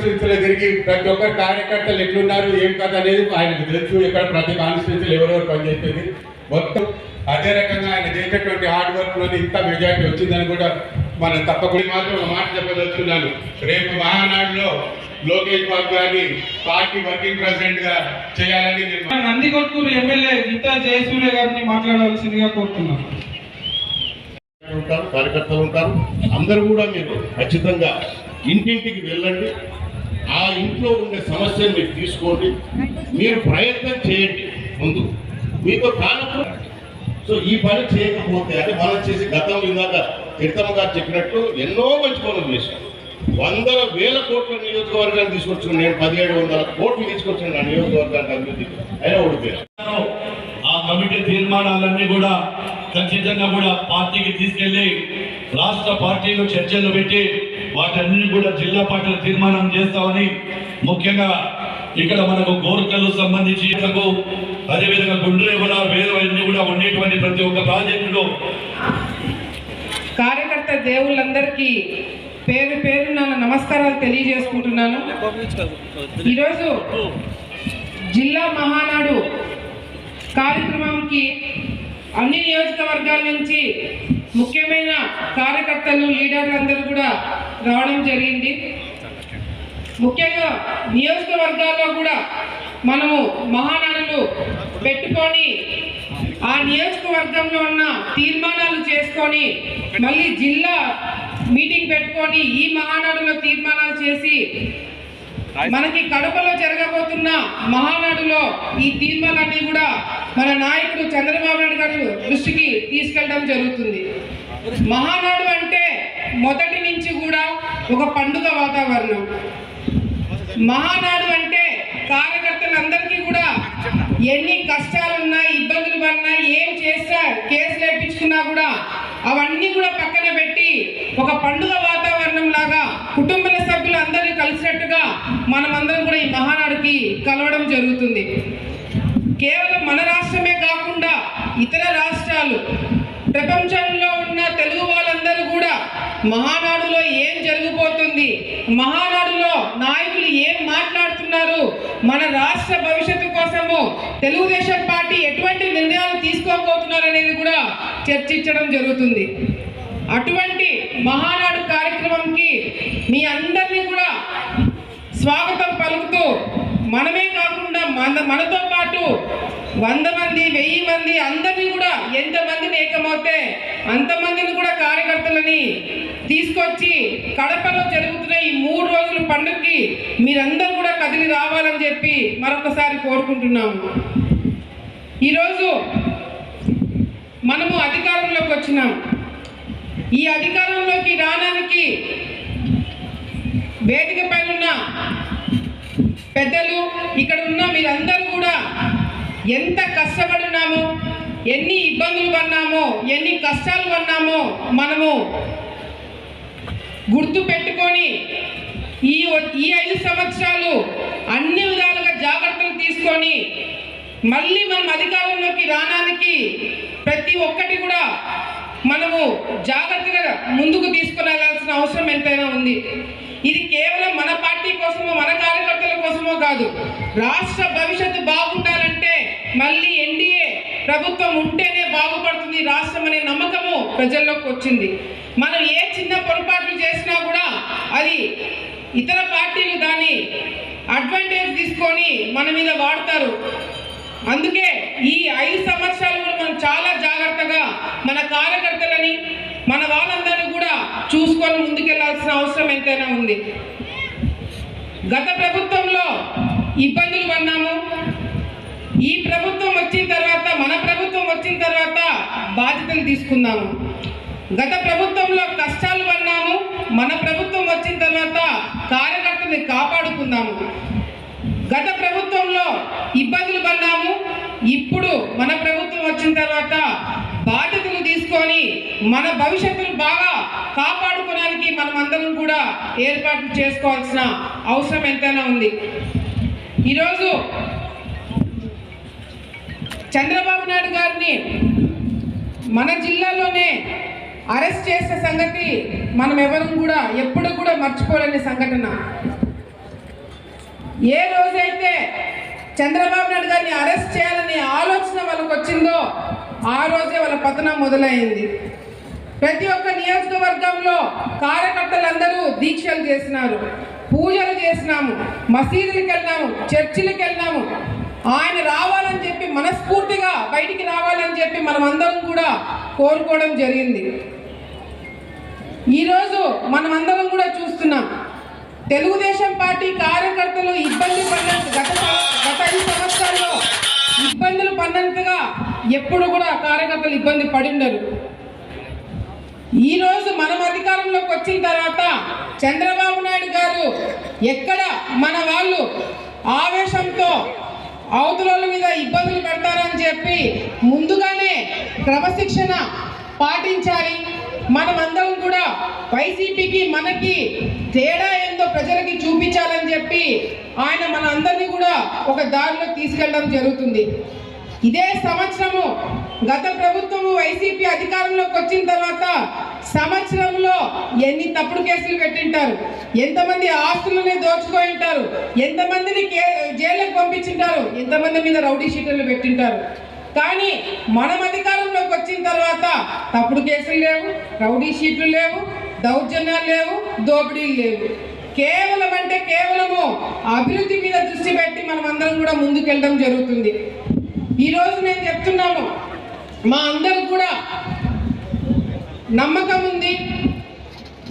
కాన్స్టిట్యూన్సీలో తిరిగి ప్రతి ఒక్కరు కార్యకర్తలు ఎట్లున్నారు ఏం కథ అనేది ఆయనకు తెలుసు. ఇక్కడ ప్రతి కాన్స్టిట్యూన్సీలో ఎవరెవరు పనిచేసేది మొత్తం అదే రకంగా ఆయన చేసేటువంటి హార్డ్ వర్క్లోని ఇంత మెజార్టీ వచ్చిందని కూడా మనం తప్పకుండా మాత్రం ఒక మాట చెప్పదలుచుకున్నాను. రేపు మహానాడులో లోకేష్ బాబు గారిని పార్టీ వర్కింగ్ ప్రెసిడెంట్ గా చేయాలని నందికొట్కూరు ఎమ్మెల్యే గీతా జయసూర్య గారిని మాట్లాడవలసిందిగా కోరుతున్నాను. కార్యకర్తలు ఉంటారు, అందరూ కూడా మీరు ఖచ్చితంగా ఇంటింటికి వెళ్ళండి. ఆ ఇంట్లో ఉండే సమస్యను మీరు తీసుకోండి, మీరు ప్రయత్నం చేయండి. ముందు మీతో కానప్పుడు సో ఈ పని చేయకపోతే అంటే మనం చేసి గతంలో ఇందాక కీర్తమ్మ గారు చెప్పినట్టు ఎన్నో మంచి పనులు చేశాం. వందల వేల కోట్ల నియోజకవర్గాన్ని తీసుకొచ్చాను నేను, 1700 కోట్లు తీసుకొచ్చాను నా నియోజకవర్గానికి అభివృద్ధికి, అయినా ఓడిపోయాను. ఆ కమిటీ తీర్మానాలన్నీ కూడా ఖచ్చితంగా కూడా పార్టీకి తీసుకెళ్లి రాష్ట్ర పార్టీలో చర్చలు పెట్టి వాటన్నిటిని కూడా జిల్లా పార్టీలు తీర్మానం చేస్తామని, ముఖ్యంగా ఇక్కడ మనకు గోర్కలు సంబంధించి అదేవిధంగా గుండ్రేవల వేరే కూడా ఉండేటువంటి ప్రతి ఒక్క ప్రాజెక్టులో కార్యకర్త దేవుళ్ళందరికీ పేరు పేరు నమస్కారాలు తెలియజేసుకుంటున్నాను. ఈరోజు జిల్లా మహానాడు కార్యక్రమంకి అన్ని నియోజకవర్గాల నుంచి ముఖ్యమైన కార్యకర్తలు లీడర్లు అందరూ కూడా రావడం జరిగింది. ముఖ్యంగా నియోజకవర్గాల్లో కూడా మనము మహానాడులు పెట్టుకొని ఆ నియోజకవర్గంలో ఉన్న తీర్మానాలు చేసుకొని మళ్ళీ జిల్లా మీటింగ్ పెట్టుకొని ఈ మహానాడులో తీర్మానాలు చేసి మనకి కడపలో జరగబోతున్న మహానాడులో ఈ తీర్మానాన్ని కూడా మన నాయకుడు చంద్రబాబు నాయుడు గారు దృష్టికి తీసుకెళ్ళడం జరుగుతుంది. మహానాడు అంటే మొదటి నుంచి కూడా ఒక పండుగ వాతావరణం. మహానాడు అంటే కార్యకర్తలందరికీ కూడా ఎన్ని కష్టాలున్నా ఇబ్బందులు పడినా ఏం చేస్తా కేసులు వేయించుకున్నా కూడా అవన్నీ కూడా పక్కన పెట్టి ఒక పండుగ వాతావరణం లాగా కుటుంబ సభ్యులు అందరినీ కలిసినట్టుగా మనమందరం కూడా ఈ మహానాడుకి కలవడం జరుగుతుంది. కేవలం మన రాష్ట్రమే కాకుండా ఇతర రాష్ట్రాలు, ప్రపంచంలో ఉన్న తెలుగు వాళ్ళందరూ కూడా మహానాడులో ఏం జరగబోతుంది, మహానాడులో నాయకులు ఏం మాట్లాడుతున్నారు, మన రాష్ట్ర భవిష్యత్తు కోసము తెలుగుదేశం పార్టీ ఎటువంటి నిర్ణయాలు తీసుకోబోతున్నారు అనేది కూడా చర్చించడం జరుగుతుంది. అటువంటి మహానాడు కార్యక్రమంకి మీ అందరినీ కూడా స్వాగతం పలుకుతూ మనమే కాకుండా మనతో పాటు 100 మంది 1000 మంది అందరినీ కూడా ఎంతమందిని ఏకమవుతే అంతమందిని కూడా కార్యకర్తలని తీసుకొచ్చి కడపలో జరుగుతున్న ఈ 3 రోజుల పండుగకి మీరందరూ కూడా కదిలి రావాలని చెప్పి మరొకసారి కోరుకుంటున్నాము. ఈరోజు మనము అధికారంలోకి వచ్చినాం. ఈ అధికారంలోకి రావడానికి వేదిక పైన ఉన్న పెద్దలు, ఇక్కడ ఉన్న మీరందరూ కూడా ఎంత కష్టపడున్నామో, ఎన్ని ఇబ్బందులు పడినామో, ఎన్ని కష్టాలు పడినామో మనము గుర్తు పెట్టుకొని ఈ 5 సంవత్సరాలు అన్ని విధాలుగా జాగ్రత్తలు తీసుకొని మళ్ళీ మనం అధికారంలోకి రావడానికి ప్రతి ఒక్కటి కూడా మనము జాగ్రత్తగా ముందుకు తీసుకుని వెళ్ళాల్సిన అవసరం ఎంతైనా ఉంది. ఇది కేవలం మన పార్టీ కోసమో మన కార్యకర్తల కోసమో కాదు, రాష్ట్ర భవిష్యత్తు బాగుండాలంటే మళ్ళీ ఎన్డీఏ ప్రభుత్వం ఉంటేనే బాగుపడుతుంది రాష్ట్రం అనే నమ్మకము ప్రజల్లోకి వచ్చింది. మనం ఏ చిన్న పొరపాట్లు చేసినా కూడా అది ఇతర పార్టీలు దాన్ని అడ్వాంటేజ్ తీసుకొని మన మీద వాడతారు. అందుకే ఈ 5 సంవత్సరాలు కూడా మనం చాలా జాగ్రత్తగా మన కార్యకర్తలని మన వాళ్ళందరినీ కూడా చూసుకొని ముందుకెళ్లాల్సిన అవసరం ఎంతైనా ఉంది. గత ప్రభుత్వంలో ఇబ్బందులు పడినాము. ఈ ప్రభుత్వం వచ్చిన తర్వాత, మన ప్రభుత్వం వచ్చిన తర్వాత బాధ్యతలు తీసుకున్నాము. గత ప్రభుత్వంలో కష్టాలు పడినాము. మన ప్రభుత్వం వచ్చిన తర్వాత కార్యకర్తల్ని కాపాడుకున్నాము. గత ప్రభుత్వంలో ఇబ్బందులు పడినాము. ఇప్పుడు మన ప్రభుత్వం వచ్చిన తర్వాత బాధ్యతలు తీసుకొని మన భవిష్యత్తును బాగా కాపాడుకోవడానికి మనమందరం కూడా ఏర్పాట్లు చేసుకోవాల్సిన అవసరం ఎంతైనా ఉంది. ఈరోజు చంద్రబాబు నాయుడు గారిని మన జిల్లాలోనే అరెస్ట్ చేసే సంగతి మనం ఎవరు కూడా ఎప్పుడు కూడా మర్చిపోలేని సంఘటన. ఏ రోజైతే చంద్రబాబు నాయుడు గారిని అరెస్ట్ చేయాలనే ఆలోచన వాళ్ళకు వచ్చిందో ఆ రోజే వాళ్ళ పతనం మొదలైంది. ప్రతి ఒక్క నియోజకవర్గంలో కార్యకర్తలందరూ దీక్షలు చేసినారు, పూజలు చేసినాము, మసీదులకు వెళ్ళినాము, చర్చిలకు వెళ్ళినాము. ఆయన రావాలని చెప్పి మనస్ఫూర్తిగా బయటికి రావాలని చెప్పి మనమందరం కూడా కోరుకోవడం జరిగింది. ఈరోజు మనమందరం కూడా చూస్తున్నాం, తెలుగుదేశం పార్టీ కార్యకర్తలు ఇబ్బంది పడినంత గత 5 సంవత్సరాల్లో ఇబ్బందులు పడినంతగా ఎప్పుడు కూడా కార్యకర్తలు ఇబ్బంది పడిండరు. ఈరోజు మనం అధికారంలోకి వచ్చిన తర్వాత చంద్రబాబు నాయుడు గారు ఎక్కడ మన వాళ్ళు ఆవేశంతో అవతల మీద ఇబ్బందులు పెడతారని చెప్పి ముందుగానే క్రమశిక్షణ పాటించాలి. మనమందరం కూడా వైసీపీకి మనకి తేడా ఏందో ప్రజలకి చూపించాలని చెప్పి ఆయన మన అందరినీ కూడా ఒక దారిలో తీసుకెళ్ళడం జరుగుతుంది. ఇదే సంవత్సరము గత ప్రభుత్వము వైసీపీ అధికారంలోకి వచ్చిన తర్వాత సంవత్సరంలో ఎన్ని తప్పుడు కేసులు పెట్టింటారు, ఎంతమంది ఆస్తులని దోచుకోయింటారు, ఎంతమందిని జైలుకు పంపించింటారు, ఎంతమంది మీద రౌడీ షీటర్లు పెట్టింటారు. కానీ మనం అధికారంలోకి వచ్చిన తర్వాత తప్పుడు కేసులు లేవు, రౌడీ షీట్లు లేవు, దౌర్జన్యాలు లేవు, దోపిడీలు లేవు. కేవలం అంటే కేవలము అభివృద్ధి మీద దృష్టి పెట్టి మనం అందరం కూడా ముందుకెళ్ళడం జరుగుతుంది. ఈరోజు నేను చెప్తున్నాను, మా అందరికి కూడా నమ్మకం ఉంది.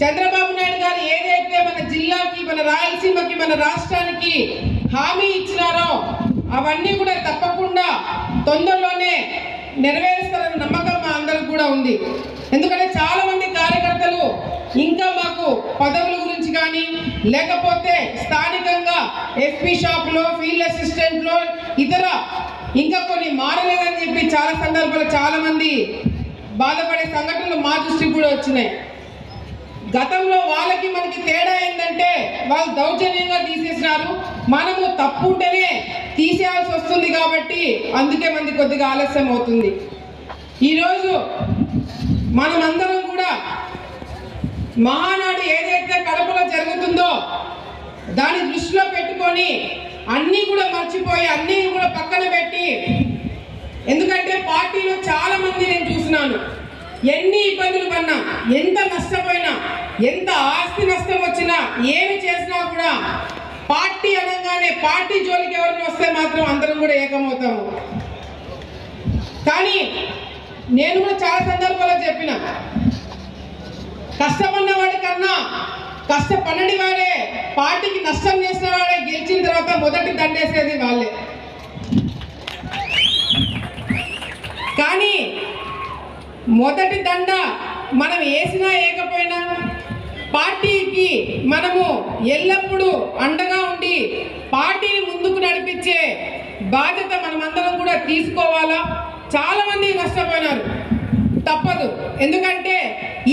చంద్రబాబు నాయుడు గారు ఏదైతే మన జిల్లాకి, మన రాయలసీమకి, మన రాష్ట్రానికి హామీ ఇచ్చినారో అవన్నీ కూడా తప్పకుండా తొందరలోనే నెరవేరుస్తారన్న నమ్మకం మా అందరికి కూడా ఉంది. ఎందుకంటే చాలా మంది కార్యకర్తలు ఇంకా మాకు పదవుల గురించి కానీ లేకపోతే స్థానికంగా ఎస్పీ షాప్లో, ఫీల్డ్ అసిస్టెంట్లో, ఇతర ఇంకా కొన్ని మారలేదని చెప్పి చాలా సందర్భాలు చాలా మంది బాధపడే సంఘటనలు మా దృష్టికి కూడా వచ్చినాయి. గతంలో వాళ్ళకి మనకి తేడా ఏంటంటే వాళ్ళు దౌర్జన్యంగా తీసేసినారు, మనము తప్పు ఉంటేనే తీసేయాల్సి వస్తుంది కాబట్టి అందుకే మంది కొద్దిగా ఆలస్యం అవుతుంది. ఈరోజు మనమందరం కూడా మహానాడు ఏదైతే కడపలో జరుగుతుందో దాన్ని దృష్టిలో పెట్టుకొని అన్నీ కూడా మర్చిపోయి అన్నీ కూడా పక్కన పెట్టి, ఎందుకంటే పార్టీలో చాలా మంది నేను చూసినాను, ఎన్ని ఇబ్బందులు పడినా, ఎంత నష్టపోయినా, ఎంత ఆస్తి నష్టం వచ్చినా, ఏమి చేసినా కూడా పార్టీ అనగానే పార్టీ జోలికి ఎవరిని వస్తే మాత్రం అందరం కూడా ఏకమవుతాము. కానీ నేను కూడా చాలా సందర్భాల్లో చెప్పిన, కష్టపడిన వాడి కన్నా కష్టపడని వాడే, పార్టీకి నష్టం చేసిన వాడే గెలిచిన తర్వాత మొదటి దండేసేది వాళ్ళే. కానీ మొదటి దండ మనం వేసినా వేయకపోయినా పార్టీకి మనము ఎల్లప్పుడూ అండగా ఉండి పార్టీని ముందుకు నడిపించే బాధ్యత మనమందరం కూడా తీసుకోవాలా. చాలా మంది నష్టపోయినారు, తప్పదు. ఎందుకంటే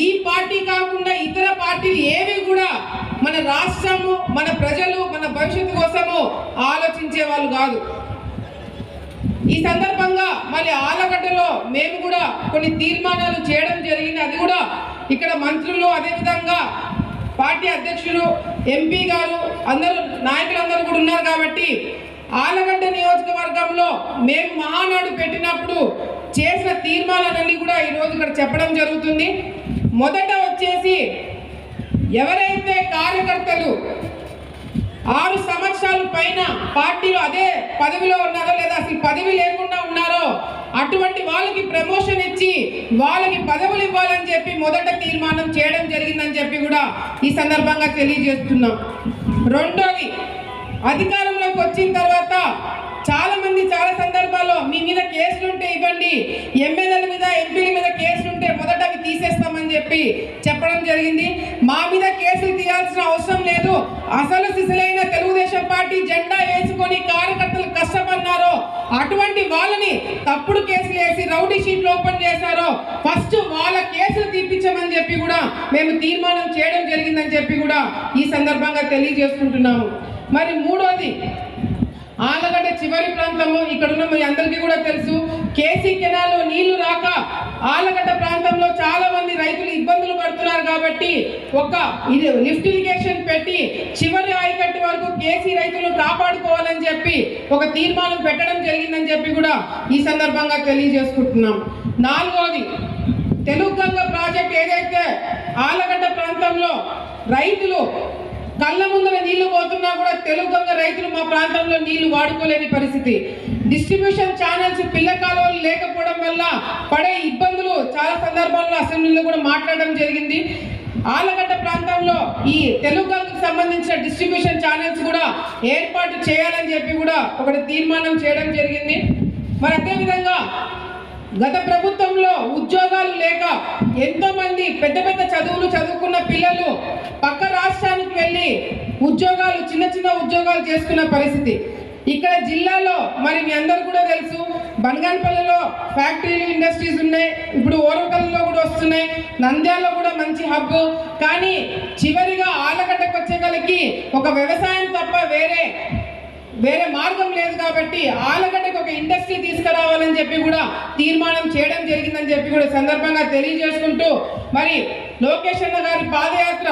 ఈ పార్టీ కాకుండా ఇతర పార్టీలు ఏవి కూడా మన రాష్ట్రము, మన ప్రజలు, మన భవిష్యత్తు కోసము ఆలోచించే వాళ్ళు కాదు. ఈ సందర్భంగా మళ్ళీ ఆలగడ్డలో మేము కూడా కొన్ని తీర్మానాలు చేయడం జరిగింది. అది కూడా ఇక్కడ మంత్రులు, అదేవిధంగా పార్టీ అధ్యక్షులు, ఎంపీ గారు, అందరూ నాయకులందరూ కూడా ఉన్నారు కాబట్టి ఆలగడ్డ నియోజకవర్గంలో మేము మహానాడు పెట్టినప్పుడు చేసిన తీర్మానాలన్నీ కూడా ఈరోజు ఇక్కడ చెప్పడం జరుగుతుంది. మొదట వచ్చేసి ఎవరైతే కార్యకర్తలు 6 సంవత్సరాల పైన పార్టీలో అదే పదవిలో ఉన్నారో లేదా అసలు పదవి లేకుండా ఉన్నారో అటువంటి వాళ్ళకి ప్రమోషన్ ఇచ్చి వాళ్ళకి పదవులు ఇవ్వాలని చెప్పి మొదట తీర్మానం చేయడం జరిగిందని చెప్పి కూడా ఈ సందర్భంగా తెలియజేస్తున్నాం. రెండోది, అధికారంలోకి వచ్చిన తర్వాత చాలా మంది చాలా సందర్భాల్లో మీ మీద కేసులుంటే ఇవ్వండి, ఎమ్మెల్యేల మీద, ఎంపీల మీద కేసులుంటే మొదట అవి తీసేస్తామని చెప్పి చెప్పడం జరిగింది. మా మీద కేసులు తీయాల్సిన అవసరం లేదు. అసలు సిసలైన తెలుగుదేశం పార్టీ జెండా వేసుకొని కార్యకర్తలు కష్టపడినారో అటువంటి వాళ్ళని తప్పుడు కేసులు వేసి రౌడీ షీట్లు ఓపెన్ చేశారో ఫస్ట్ వాళ్ళ కేసులు తీపించమని చెప్పి కూడా మేము తీర్మానం చేయడం జరిగిందని చెప్పి కూడా ఈ సందర్భంగా తెలియజేసుకుంటున్నాము. మరి మూడోది, ఆలగడ్డ చివరి ప్రాంతము ఇక్కడ ఉన్న మీ అందరికీ కూడా తెలుసు. కేసీ కెనాల్లో నీళ్లు రాక ఆలగడ్డ ప్రాంతంలో చాలా మంది రైతులు ఇబ్బందులు పడుతున్నారు కాబట్టి ఒక లిఫ్ట్ ఇరిగేషన్ పెట్టి చివరి ఆయకట్టు వరకు కేసీ రైతులు కాపాడుకోవాలని చెప్పి ఒక తీర్మానం పెట్టడం జరిగిందని చెప్పి కూడా ఈ సందర్భంగా తెలియజేసుకుంటున్నాం. నాలుగోది, తెలుగు గంగ ప్రాజెక్ట్ ఏదైతే ఆలగడ్డ ప్రాంతంలో రైతులు కళ్ళ ముందర నీళ్లు పోతున్నా కూడా తెలుగు గంగ రైతులు మా ప్రాంతంలో నీళ్లు వాడుకోలేని పరిస్థితి. డిస్ట్రిబ్యూషన్ ఛానల్స్ పిల్ల కాలువలు లేకపోవడం వల్ల పడే ఇబ్బందులు చాలా సందర్భాల్లో అసెంబ్లీలో కూడా మాట్లాడడం జరిగింది. ఆలగడ్డ ప్రాంతంలో ఈ తెలుగు గంగకు సంబంధించిన డిస్ట్రిబ్యూషన్ ఛానల్స్ కూడా ఏర్పాటు చేయాలని చెప్పి కూడా ఒకటి తీర్మానం చేయడం జరిగింది. మరి అదేవిధంగా గత ప్రభుత్వంలో ఉద్యోగాలు లేక ఎంతో మంది పెద్ద పెద్ద చదువులు చదువుకున్న పిల్లలు పక్క రాష్ట్రానికి వెళ్ళి ఉద్యోగాలు చిన్న చిన్న ఉద్యోగాలు చేసుకున్న పరిస్థితి. ఇక్కడ జిల్లాలో మరి మీ అందరూ కూడా తెలుసు, బనగానపల్లిలో ఫ్యాక్టరీలు ఇండస్ట్రీస్ ఉన్నాయి, ఇప్పుడు ఓరవకల్లో కూడా వస్తున్నాయి, నంద్యాలలో కూడా మంచి హబ్. కానీ చివరిగా ఆలగడ్డకు వచ్చేగలకి ఒక వ్యవసాయం తప్ప వేరే మార్గం లేదు కాబట్టి ఆలగడ్డకు ఒక ఇండస్ట్రీ తీసుకురావాలని చెప్పి కూడా తీర్మానం చేయడం జరిగిందని చెప్పి కూడా సందర్భంగా తెలియజేసుకుంటూ, మరి లోకేష్ అన్న గారి పాదయాత్ర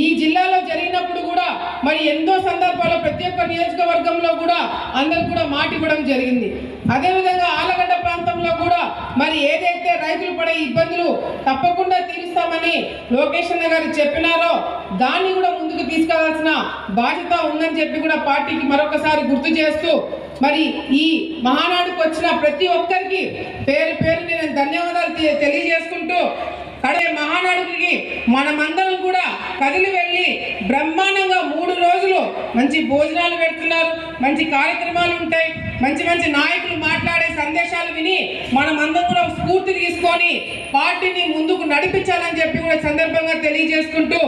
ఈ జిల్లాలో జరిగినప్పుడు కూడా మరి ఎన్నో సందర్భాల్లో ప్రతి ఒక్క నియోజకవర్గంలో కూడా అందరూ కూడా మాట ఇవ్వడం జరిగింది. అదేవిధంగా ఆలగడ్డ ప్రాంతంలో కూడా మరి ఏదైతే రైతులు పడే ఇబ్బందులు తప్పకుండా తీరుస్తామని లోకేష్ అన్న గారు చెప్పినారో దాన్ని కూడా ముందుకు తీసుకెళ్లాల్సిన బాధ్యత ఉందని చెప్పి కూడా పార్టీకి మరొకసారి గుర్తు చేస్తూ, మరి ఈ మహానాడుకు వచ్చిన ప్రతి ఒక్కరికి పేరు పేరు నేను ధన్యవాదాలు తెలియజేసుకుంటూ, కడే మహానాడుకి మనమందరం కూడా కదిలి వెళ్ళి బ్రహ్మాండంగా 3 రోజులు మంచి భోజనాలు పెడుతున్నారు, మంచి కార్యక్రమాలు ఉంటాయి, మంచి మంచి నాయకులు మాట్లాడే సందేశాలు విని మనమందరం కూడా స్ఫూర్తి తీసుకొని పార్టీని ముందుకు నడిపించాలని చెప్పి కూడా సందర్భంగా తెలియజేసుకుంటూ